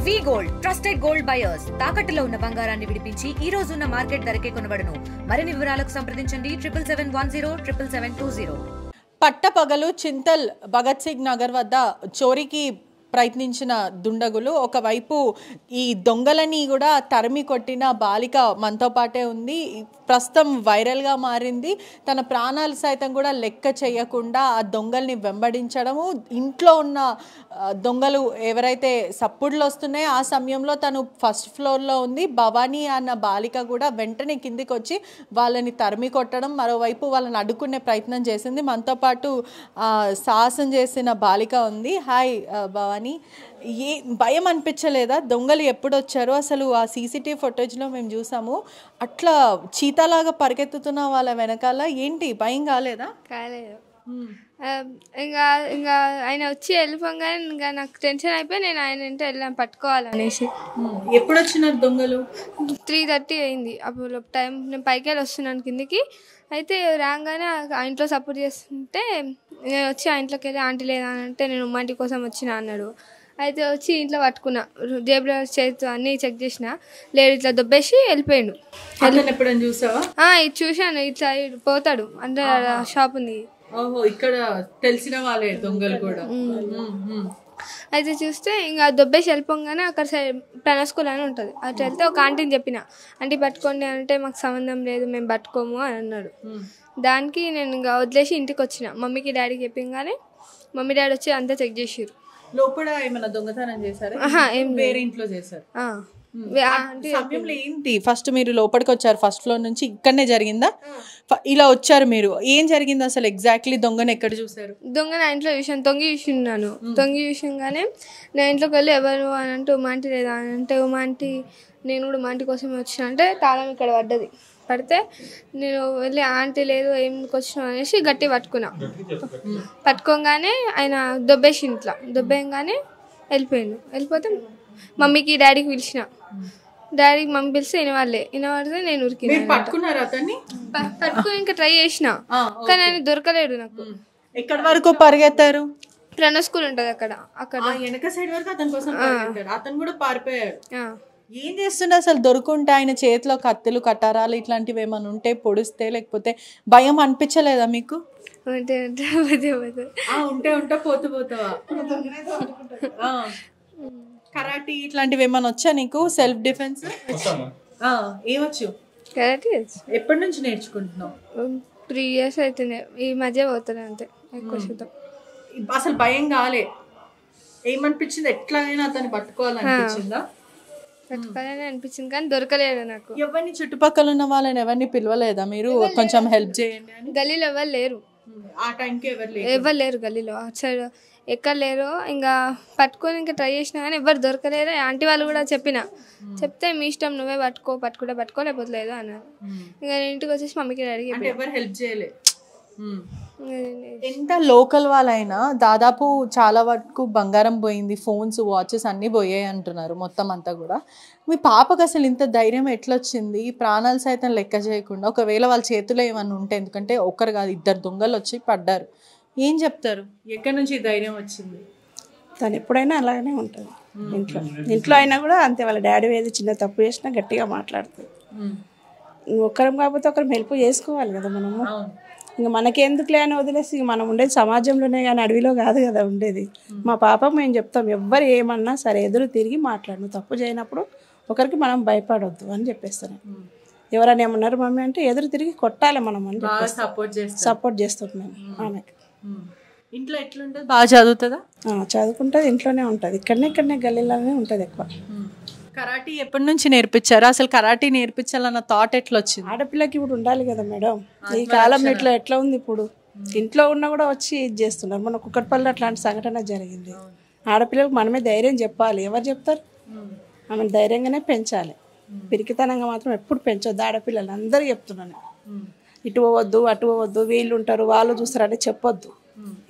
వి gold trusted gold buyers తాకట్టులో ఉన్న బంగారాన్ని విడిపించి ఈ రోజు ఉన్న మార్కెట్ ధరకే కొనబడును. మరిన్ని వివరాలకు సంప్రదించండి 7710 పట్టపగలు చింతల్ భగత్ సింగ్ నగర్ వద్ద చోరీకి ప్రయత్నించిన దుండగులు ఒకవైపు ఈ దొంగలని కూడా తరిమి కొట్టిన బాలిక మనతో పాటే ఉంది. ప్రస్తుతం వైరల్గా మారింది. తన ప్రాణాలు సైతం కూడా లెక్క చేయకుండా ఆ దొంగల్ని వెంబడించడము, ఇంట్లో ఉన్న దొంగలు ఎవరైతే సప్పుడులు వస్తున్నాయో ఆ సమయంలో తను ఫస్ట్ ఫ్లోర్లో ఉంది. భవానీ అన్న బాలిక కూడా వెంటనే కిందికి వచ్చి వాళ్ళని తరిమి కొట్టడం, మరోవైపు వాళ్ళని అడ్డుకునే ప్రయత్నం చేసింది. మనతో పాటు సాహసం చేసిన బాలిక ఉంది. హాయ్ భవానీ, ఏ భయం అనిపించలేదా? దొంగలు ఎప్పుడు వచ్చారో అసలు ఆ సీసీటీవీ ఫుటేజ్లో మేము చూసాము. అట్లా చీతలాగా పరిగెత్తుతున్న వాళ్ళ వెనకాల ఏంటి భయం కాలేదా? కాలేదు. ఇంకా ఇంకా ఆయన వచ్చి వెళ్ళిపోగానే ఇంకా నాకు టెన్షన్ అయిపోయి నేను ఆయన ఇంటి వెళ్ళాను పట్టుకోవాలనేసి. ఎప్పుడు వచ్చినారు దొంగలు? 3:30 అయింది. అప్పుడు టైం నేను పైకి వెళ్ళి వస్తున్నాను కిందికి. అయితే రాగానే ఆ ఇంట్లో సపోర్ట్ చేస్తుంటే నేను వచ్చి ఆ ఇంట్లోకి వెళ్ళి ఆంటీ లేదా అని అంటే నేను ఉమ్మాంటి కోసం వచ్చిన అన్నాడు. అయితే వచ్చి ఇంట్లో పట్టుకున్నా, జేబులో చేతి అన్నీ చెక్ చేసిన, లేడు, ఇట్లా దొబ్బేసి వెళ్ళిపోయాడు. ఎప్పుడైనా చూసావా? ఇది చూశాను, ఇట్లా పోతాడు అంటే షాప్ ఉంది. ఓహో, ఇక్కడ తెలిసిన వాళ్ళే దొంగలు కూడా. అయితే చూస్తే ఇంకా దొబ్బేసి వెళ్ళిపోగానే అక్కడ ప్రణవ్ స్కూల్ అని ఉంటుంది, అటు వెళ్తే ఒక ఆంటీని చెప్పిన, ఆంటీ పట్టుకోండి అంటే మాకు సంబంధం లేదు మేము పట్టుకోము అని అన్నాడు. దానికి నేను ఇంకా వదిలేసి ఇంటికి వచ్చిన. మమ్మీకి డాడీకి చెప్పగానే మమ్మీ డాడీ వచ్చి అంతా చెక్ చేసారు. లోపల ఏమైనా దొంగతనం చేశారు? ఏం వేరే ఇంట్లో చేశారు? సమయంలో ఏంటి ఫస్ట్ మీరు లోపలికి వచ్చారు, ఫస్ట్ ఫ్లోర్ నుంచి ఇక్కడనే జరిగిందా? ఇలా వచ్చారు మీరు, ఏం జరిగింది అసలు ఎగ్జాక్ట్లీ? దొంగను ఎక్కడ చూసారు? దొంగ నా ఇంట్లో చూసాను, తొంగి చూసిన్నాను. తొంగి చూసగానే నా ఇంట్లోకి వెళ్ళి ఎవరు అని అంటే ఉమాంటి లేదా అని అంటే ఉమాంటి నేను కూడా ఉమాంటి కోసమే వచ్చిన అంటే తాళం ఇక్కడ పడ్డది. పడితే నేను వెళ్ళి ఆంటీ లేదు ఏమికి వచ్చినావు అనేసి గట్టి పట్టుకున్నా. పట్టుకోగానే ఆయన దొబ్బేసి ఇంట్లో దొబ్బేయగానే వెళ్ళిపోయాను. వెళ్ళిపోతే మమ్మీకి డాడీకి పిలిచిన, డాడీకి మమ్మీ పిలిస్తే వినవాడితే నేను ఉరికినా. పట్టుకుని ఇంకా ట్రై చేసిన కానీ ఆయన దొరకలేడు నాకు. ఎక్కడి వరకు పరిగెత్తారు? ప్రణవ్ స్కూల్ ఉంటుంది అక్కడ వెనక సైడ్ వరకు అతని కోసం అతను కూడా పారిపోయాడు. ఏం చేస్తుండే అసలు? దొరుకుంటే ఆయన చేతిలో కత్తులు కటారాలు ఇట్లాంటివి ఏమైనా ఉంటే పొడిస్తే, లేకపోతే భయం అనిపించలేదా మీకు? ఉంటే ఉంటే పోతావా? కరాటీ ఇట్లాంటివి ఏమైనా వచ్చా నీకు? Self defence ఏమొచ్చు? కరాటీ ఎప్పటి నుంచి నేర్చుకుంటున్నావు? 3 years అవుతుంది. ఈ మధ్య పోతాను అంతే, ఎక్కువ శాతం. అసలు భయం కాలే? ఏమనిపించింది? ఎట్లయినా అతన్ని పట్టుకోవాలనిపించిందా? పట్టుకోవాలని అనిపించింది కానీ దొరకలేదు నాకు. ఎవరిని చుట్టుపక్కల ఉన్న వాళ్ళని ఎవరిని పిలవలేదా మీరు? కొంచెం హెల్ప్ చేయండి అని. గల్లీలో ఎవరు లేరు ఆ టైంకి? ఎవరు లేరు గల్లీలో, అటు సైడ్ ఎక్కడ లేరు. ఇంకా పట్టుకొని ఇంకా ట్రై చేసినా కానీ ఎవరు దొరకలేరు. ఆంటీ వాళ్ళు కూడా చెప్తే మీ ఇష్టం, నువ్వే పట్టుకుంటే పట్టుకో లేకపోతే లేదు అన్నారు. ఇంకా నేను ఇంటికి వచ్చేసి మమ్మీకి డాడీకి ఎవరు హెల్ప్ చేయలే. ఎంత లోకల్ వాళ్ళైనా దాదాపు చాలా వరకు బంగారం పోయింది, ఫోన్స్ వాచెస్ అన్నీ పోయాయి అంటున్నారు మొత్తం అంతా కూడా. మీ పాపకు అసలు ఇంత ధైర్యం ఎట్లా వచ్చింది? ప్రాణాలు సైతం లెక్క చేయకుండా, ఒకవేళ వాళ్ళ చేతిలో ఏమన్నా ఉంటే, ఎందుకంటే ఒకరు కాదు 2 దొంగలు వచ్చి పడ్డారు, ఏం చెప్తారు? ఎక్కడి నుంచి ధైర్యం వచ్చింది? తను ఎప్పుడైనా అలాగనే ఉంటుంది. ఇంట్లో అయినా కూడా అంతే. వాళ్ళ డాడీ ఏది చిన్న తప్పు చేసినా గట్టిగా మాట్లాడుతుంది. ఒక్కరం కాకపోతే ఒకరం హెల్ప్ చేసుకోవాలి కదా మనము. ఇంకా మనకెందుకులే అని వదిలేసి, మనం ఉండేది సమాజంలోనే కానీ అడవిలో కాదు కదా ఉండేది. మా పాప మేము చెప్తాం, ఎవ్వరు ఏమన్నా సరే ఎదురు తిరిగి మాట్లాడు, నువ్వు తప్పు చేయనప్పుడు ఒకరికి మనం భయపడొద్దు అని చెప్పేస్తాను. ఎవరైనా ఏమన్నారు మమ్మీ అంటే ఎదురు తిరిగి కొట్టాలి మనం అని సపోర్ట్ చేస్తున్నాం ఆమెకి. ఇంట్లో ఎట్లుంటుంది? బాగా చదువుతుందా? చదువుకుంటుంది, ఇంట్లోనే ఉంటుంది, ఇక్కడనే గల్లీలోనే ఉంటుంది ఎక్కువ. కరాటీ ఎప్పటి నుంచి నేర్పించారు? అసలు కరాటీ నేర్పించాలన్న థాట్ ఎట్లా వచ్చింది? ఆడపిల్లకి ఇప్పుడు ఉండాలి కదా మేడం. ఈ కాలం ఎట్లా ఉంది ఇప్పుడు, ఇంట్లో ఉన్నా కూడా వచ్చి ఇది చేస్తున్నారు. మన కుక్కట్పల్లి అట్లాంటి సంఘటన జరిగింది. ఆడపిల్లలకు మనమే ధైర్యం చెప్పాలి. ఎవరు చెప్తారు? ఆమెను ధైర్యంగానే పెంచాలి, పిరికితనంగా మాత్రం ఎప్పుడు పెంచొద్దు. ఆడపిల్లలు అందరూ చెప్తున్నాను, ఇటు పోవద్దు అటు పోవద్దు, వీళ్ళు ఉంటారు వాళ్ళు చూస్తారు అంటే చెప్పొద్దు.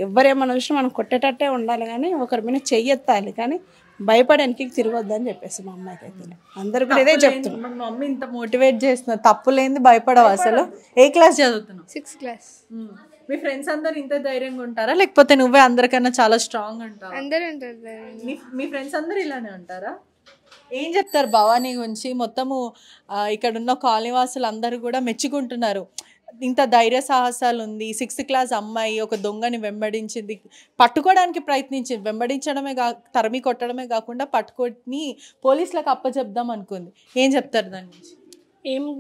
ఎవరేమన్నా చూసినా మనం కొట్టేటట్టే ఉండాలి కానీ ఒకరి మీద చెయ్యెత్తాలి కానీ భయపడానికి తిరగొద్దు అని చెప్పేసి మా అమ్మాయికి అయితే అందరు కూడా ఇదే చెప్తున్నాను. మా మమ్మీ ఇంత మోటివేట్ చేస్తున్నా, తప్పు లేని భయపడవు అసలు. ఏ క్లాస్ చదువుతున్నావు? 6th class. మీ ఫ్రెండ్స్ అందరు ఇంత ధైర్యంగా ఉంటారా, లేకపోతే నువ్వే అందరికన్నా చాలా స్ట్రాంగ్ ఉంటావా? అందరూ ఉంటారు. మీ ఫ్రెండ్స్ అందరు ఇలానే ఉంటారా? ఏం చెప్తారు భవానీ గురించి? మొత్తము ఇక్కడ ఉన్న కాలనీవాసులు అందరూ కూడా మెచ్చుకుంటున్నారు. ఇంత ధైర్య సాహసాలు ఉంది, 6th క్లాస్ అమ్మాయి ఒక దొంగని వెంబడించింది, పట్టుకోవడానికి ప్రయత్నించింది, వెంబడించడమే తరిమి కొట్టడమే కాకుండా పట్టుకొని పోలీసులకు అప్పచెప్దాం అనుకుంది. ఏం చెప్తారు దాని గురించి?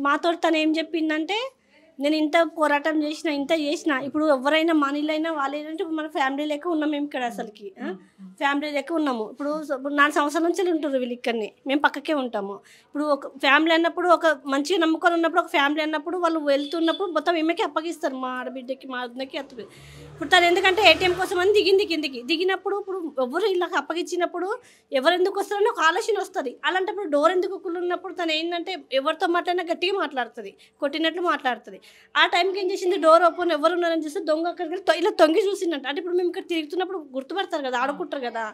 మాతో తను ఏం చెప్పిందంటే, నేను ఇంత పోరాటం చేసిన, ఇంత చేసిన, ఇప్పుడు ఎవరైనా మనీలైనా వాళ్ళు ఏంటంటే మన ఫ్యామిలీ లెక్క ఉన్నాం మేము ఇక్కడ. అసలుకి ఫ్యామిలీ లెక్క ఉన్నాము. ఇప్పుడు 4 సంవత్సరాల నుంచి ఉంటారు వీళ్ళు ఇక్కడనే, మేము పక్కకే ఉంటాము. ఇప్పుడు ఒక ఫ్యామిలీ అన్నప్పుడు, ఒక మంచిగా నమ్మకాలు ఉన్నప్పుడు, ఒక ఫ్యామిలీ అన్నప్పుడు వాళ్ళు వెళ్తున్నప్పుడు మొత్తం ఏమకి అప్పగిస్తారు, మా ఆడబిడ్డకి మా వద్దకి అత్తది. ఇప్పుడు తను ఎందుకంటే ఏటీఎం కోసం అని దిగింది కిందికి. దిగినప్పుడు ఇప్పుడు ఎవరు ఇలా అప్పగించినప్పుడు ఎవరు ఎందుకు వస్తారని ఒక ఆలోచన వస్తుంది. అలాంటప్పుడు డోర్ ఎందుకు ఉన్నప్పుడు తను ఏంటంటే ఎవరితో మాట్లాడినా గట్టిగా మాట్లాడుతుంది, కొట్టినట్లు మాట్లాడుతుంది. ఆ టైంకి ఏం చేసింది, డోర్ ఓపెన్ ఎవరు ఉన్నారని చూస్తే దొంగ అక్కడికి వెళ్ళి ఇలా తొంగి చూసిందంట. అంటే ఇప్పుడు మేము ఇక్కడ తిరుగుతున్నప్పుడు గుర్తుపడతారు కదా, ఆడుకుంటారు కదా,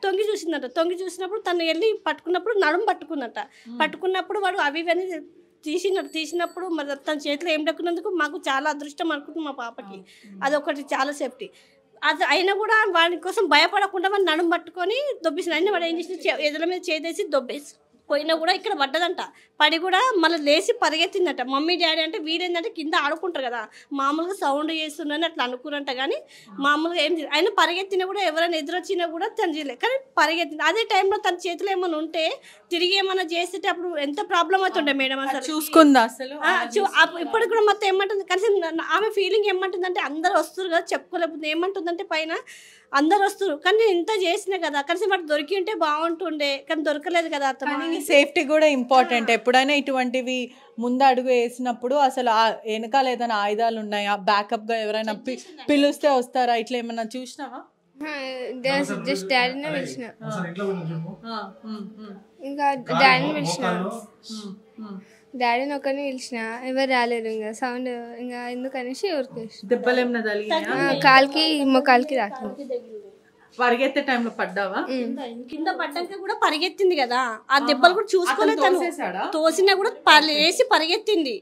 తొంగి చూసిందంట. తొంగి చూసినప్పుడు తను వెళ్ళి పట్టుకున్నప్పుడు నడుము పట్టుకుందంట. పట్టుకున్నప్పుడు వాడు అవి ఇవన్నీ తీసినప్పుడు మరి తన చేతిలో ఏం దక్కున్నందుకు మాకు చాలా అదృష్టం అనుకుంటుంది మా పాపకి. అదొకటి చాలా సేఫ్టీ. అది అయినా కూడా వాడి కోసం భయపడకుండా వాడిని నడుము పట్టుకొని దొబ్బేసింది. అయినా వాడు ఏం చేసి ఎదుల మీద చేదేసి దొబ్బేసి పోయినా కూడా ఇక్కడ పడ్డదంట. పడి కూడా మళ్ళీ లేచి పరిగెత్తిందట. మమ్మీ డాడీ అంటే వీడేందంటే కింద ఆడుకుంటారు కదా, మామూలుగా సౌండ్ చేస్తుందని అట్లా అనుకున్నంట. కానీ మామూలుగా ఏం చేయలేదు. అయినా పరిగెత్తినా కూడా ఎవరైనా ఎదురొచ్చినా కూడా తను చేయలేదు. కానీ పరిగెత్తింది. అదే టైంలో తన చేతిలో ఏమైనా ఉంటే తిరిగి ఏమైనా చేస్తే అప్పుడు ఎంత ప్రాబ్లం అవుతుండే మేడం. అసలు చూసుకుందా అసలు? ఇప్పటికి కూడా మొత్తం ఏమంటుంది కనీసం ఆమె ఫీలింగ్ ఏమంటుందంటే, అందరు వస్తారు కదా చెప్పుకోలేకపోతే, ఏమంటుందంటే పైన అందరు వస్తారు కానీ నేను ఇంత చేసినా కదా, కనీసం వాడు దొరికి ఉంటే బాగుంటుండే, కానీ దొరకలేదు కదా. అతను సేఫ్టీ కూడా ఇంపార్టెంట్. ఎప్పుడైనా ఇటువంటివి ముందు అడుగు వేసినప్పుడు అసలు వెనకాల ఏదైనా ఆయుధాలు ఉన్నాయా, బ్యాకప్ గా ఎవరైనా పిలుస్తే వస్తారా, ఇట్లా ఏమన్నా చూసినావా? జస్ట్ డాడీనే పిలిచిన, ఇంకా డాడీని పిలిచిన, డాడీని ఒకరిని పిలిచిన, ఎవరు రాలేరు. ఇంకా సౌండ్ ఇంకా ఎందుకనేసి ఊరికేసి దెబ్బలు ఏమన్నా తగిలినాయా? కాలికి మొక్కాలికి రాకుండా. పరిగెత్తే టైంలో పడ్డావా? కింద పడ్డాక కూడా పరిగెత్తింది కదా, ఆ దెబ్బలు కూడా చూసుకోలేదు. తను తోసినా కూడా వేసి పరిగెత్తింది.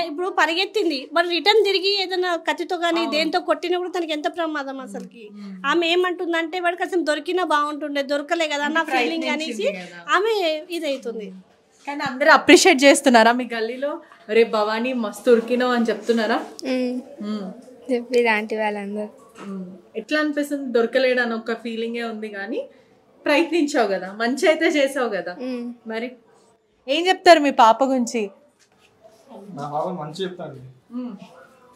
ఇప్పుడు పరిగెత్తింది, మరి రిటర్న్ తిరిగి ఏదైనా కత్తితో కానీ దేంతో కొట్టినా కూడా తనకి ఎంత ప్రమాదం అసలుకి. ఆమె ఏమంటుందంటే వాడికి అసలు దొరికినా బాగుంటుండే, దొరకలే కదా నా ఫీలింగ్ అనేసి ఆమె ఇదవుతుంది. కానీ అందరూ అప్రిషియేట్ చేస్తున్నారా మీ గల్లీలో? రేపు భవానీ మస్తు ఉరికినావు అని చెప్తున్నారా? చెప్పి లాంటి వాళ్ళందరూ. ఎట్లా అనిపిస్తుంది? దొరకలేడు అని ఒక ఫీలింగే ఉంది, కానీ ప్రయత్నించావు కదా, మంచి అయితే చేసావు కదా. మరి ఏం చెప్తారు మీ పాప గురించి?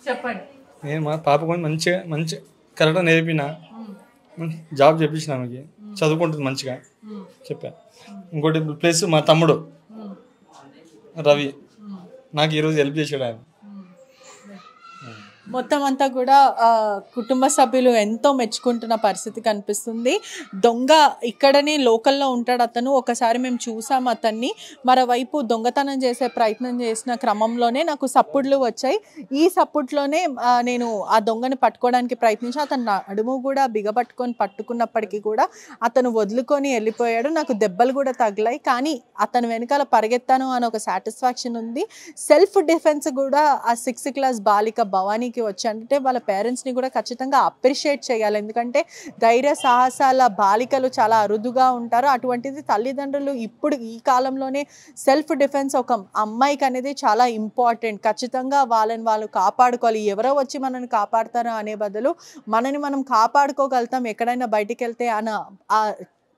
చెప్పండి. నేను మా పాప గురించి మంచి కరెక్ట్గా నేర్పిన, జాబ్ చేపించిన, ఆమెకి చదువుకుంటుంది మంచిగా చెప్పా. ఇంకోటి ప్లస్ మా తమ్ముడు రవి నాకు ఈరోజు హెల్ప్ చేసాడు. ఆయన మొత్తం అంతా కూడా కుటుంబ సభ్యులు ఎంతో మెచ్చుకుంటున్న పరిస్థితి కనిపిస్తుంది. దొంగ ఇక్కడనే లోకల్లో ఉంటాడు అతను. ఒకసారి మేము చూసాము అతన్ని. మరోవైపు దొంగతనం చేసే ప్రయత్నం చేసిన క్రమంలోనే నాకు సప్పుడ్లు వచ్చాయి. ఈ సప్పుట్లోనే నేను ఆ దొంగని పట్టుకోవడానికి ప్రయత్నించి అతను అడుము కూడా బిగపట్టుకొని పట్టుకున్నప్పటికీ కూడా అతను వదులుకొని వెళ్ళిపోయాడు. నాకు దెబ్బలు కూడా తగిలాయి, కానీ అతను వెనకాల పరిగెత్తాను అని ఒక సాటిస్ఫాక్షన్ ఉంది. సెల్ఫ్ డిఫెన్స్ కూడా ఆ 6th క్లాస్ బాలిక భవానీకి వచ్చాయంటే వాళ్ళ పేరెంట్స్ని కూడా ఖచ్చితంగా అప్రిషియేట్ చేయాలి. ఎందుకంటే ధైర్య సాహసాల బాలికలు చాలా అరుదుగా ఉంటారు. అటువంటిది తల్లిదండ్రులు ఇప్పుడు ఈ కాలంలోనే సెల్ఫ్ డిఫెన్స్ ఒక అమ్మాయికి అనేది చాలా ఇంపార్టెంట్. ఖచ్చితంగా వాళ్ళని వాళ్ళు కాపాడుకోవాలి. ఎవరో వచ్చి మనల్ని కాపాడుతారో అనే బదులు మనని మనం కాపాడుకోగలుగుతాం ఎక్కడైనా బయటికి వెళ్తే అన్న ఆ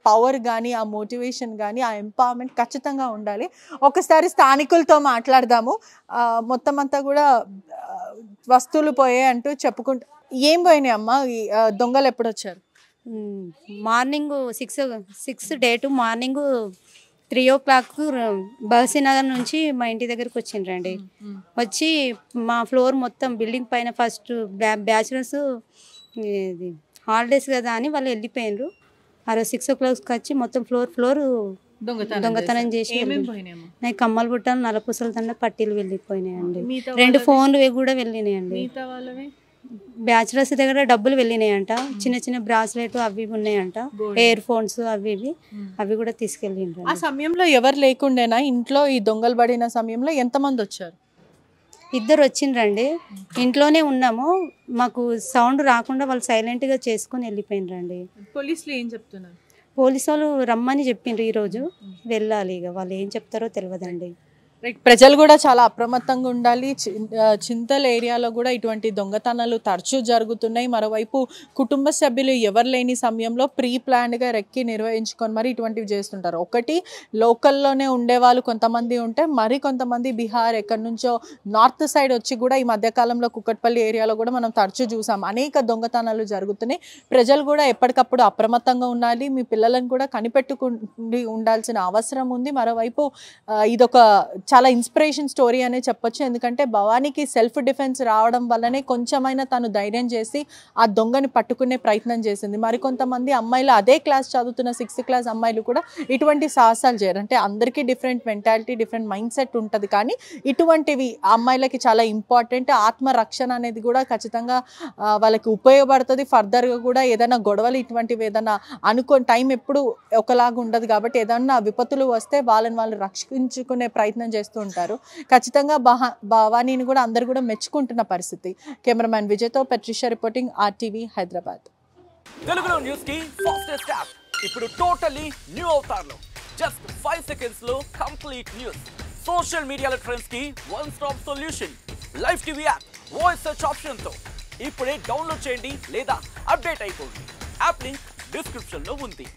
పవర్ కానీ, ఆ మోటివేషన్ కానీ, ఆ ఎంపవర్మెంట్ ఖచ్చితంగా ఉండాలి. ఒకసారి స్థానికులతో మాట్లాడదాము. మొత్తం అంతా కూడా వస్తువులు పోయాయి అంటూ చెప్పుకుంటూ, ఏం పోయినాయి అమ్మ? దొంగలు ఎప్పుడు వచ్చారు? మార్నింగ్ 6 డేటు మార్నింగ్ 3 o'clock బహసీనగర్ నుంచి మా ఇంటి దగ్గరికి వచ్చిండ్రండి. వచ్చి మా ఫ్లోర్ మొత్తం బిల్డింగ్ పైన ఫస్ట్ బ్యాచులర్స్ హాలిడేస్ కదా అని వాళ్ళు వెళ్ళిపోయినారు. ఆ రోజు 6 o'clock వచ్చి మొత్తం ఫ్లోర్ దొంగతనం చేసి నాకు కమ్మల బుట్టలు, నలపూసల దండ, పట్టీలు వెళ్ళిపోయినాయండి. 2 ఫోన్లు కూడా వెళ్ళినాయండి. బ్యాచులర్స్ దగ్గర డబ్బులు వెళ్ళినాయంట. చిన్న చిన్న బ్రాస్లెట్ అవి ఉన్నాయంట, ఇయర్ ఫోన్స్ అవి కూడా తీసుకెళ్ళిండ్రు. ఆ సమయంలో ఎవరు లేకుండేనా ఇంట్లో? ఈ దొంగలు పడిన సమయంలో ఎంతమంది వచ్చారు? 2 వచ్చిండ్రండి. ఇంట్లోనే ఉన్నాము, మాకు సౌండ్ రాకుండా వాళ్ళు సైలెంట్గా చేసుకుని వెళ్ళిపోయినరండి. పోలీసులు ఏం చెప్తున్నారు? పోలీసు వాళ్ళు రమ్మని చెప్పిండ్రు ఈరోజు. వెళ్ళాలి, ఇక వాళ్ళు ఏం చెప్తారో తెలియదండి. ప్రజలు కూడా చాలా అప్రమత్తంగా ఉండాలి. చింతల్ ఏరియాలో కూడా ఇటువంటి దొంగతనాలు తరచూ జరుగుతున్నాయి. మరోవైపు కుటుంబ సభ్యులు ఎవరు లేని సమయంలో ప్రీ ప్లాన్డ్గా రెక్కి నిర్వహించుకొని మరి ఇటువంటివి చేస్తుంటారు. ఒకటి లోకల్లోనే ఉండేవాళ్ళు కొంతమంది ఉంటే, మరి కొంతమంది బీహార్ ఎక్కడి నుంచో నార్త్ సైడ్ వచ్చి కూడా ఈ మధ్యకాలంలో కుక్కట్పల్లి ఏరియాలో కూడా మనం తరచూ చూసాం. అనేక దొంగతనాలు జరుగుతున్నాయి. ప్రజలు కూడా ఎప్పటికప్పుడు అప్రమత్తంగా ఉండాలి. మీ పిల్లలను కూడా కనిపెట్టుకుని ఉండాల్సిన అవసరం ఉంది. మరోవైపు ఇదొక చాలా ఇన్స్పిరేషన్ స్టోరీ అనే చెప్పొచ్చు. ఎందుకంటే భవానీకి సెల్ఫ్ డిఫెన్స్ రావడం వల్లనే కొంచెమైనా తను ధైర్యం చేసి ఆ దొంగని పట్టుకునే ప్రయత్నం చేసింది. మరికొంతమంది అమ్మాయిలు అదే క్లాస్ చదువుతున్న 6th క్లాస్ అమ్మాయిలు కూడా ఇటువంటి సాహసాలు చేయరు. అంటే అందరికీ different mentality, different mind set ఉంటుంది. కానీ ఇటువంటివి అమ్మాయిలకి చాలా ఇంపార్టెంట్. ఆత్మరక్షణ అనేది కూడా ఖచ్చితంగా వాళ్ళకి ఉపయోగపడుతుంది. ఫర్దర్గా కూడా ఏదైనా గొడవలు ఇటువంటివి ఏదైనా అనుకోని టైం ఎప్పుడు ఒకలాగా ఉండదు. కాబట్టి ఏదన్నా విపత్తులు వస్తే వాళ్ళని వాళ్ళు రక్షించుకునే ప్రయత్నం చేస్తూ ఉంటారు. ఖచ్చితంగా భవానీని కూడా అందరు కూడా మెచ్చుకుంటున్న పరిస్థితి. కెమెరామ్యాన్ విజయ్తో పెట్రిషియా రిపోర్టింగ్, RTV హైదరాబాద్. తెలుగులో న్యూస్ కి ఫాస్టెస్ట్ యాప్ ఇప్పుడు టోటల్లీ న్యూ అవతార్లో జస్ట్ 5 seconds లో కంప్లీట్ న్యూస్. సోషల్ మీడియాలో ట్రెండ్స్ కి one stop solution. Live TV app voice search option తో ఇప్పుడే డౌన్లోడ్ చేయండి లేదా అప్డేట్ అయిపోండి. యాప్ లింక్ డిస్క్రిప్షన్ లో ఉంది.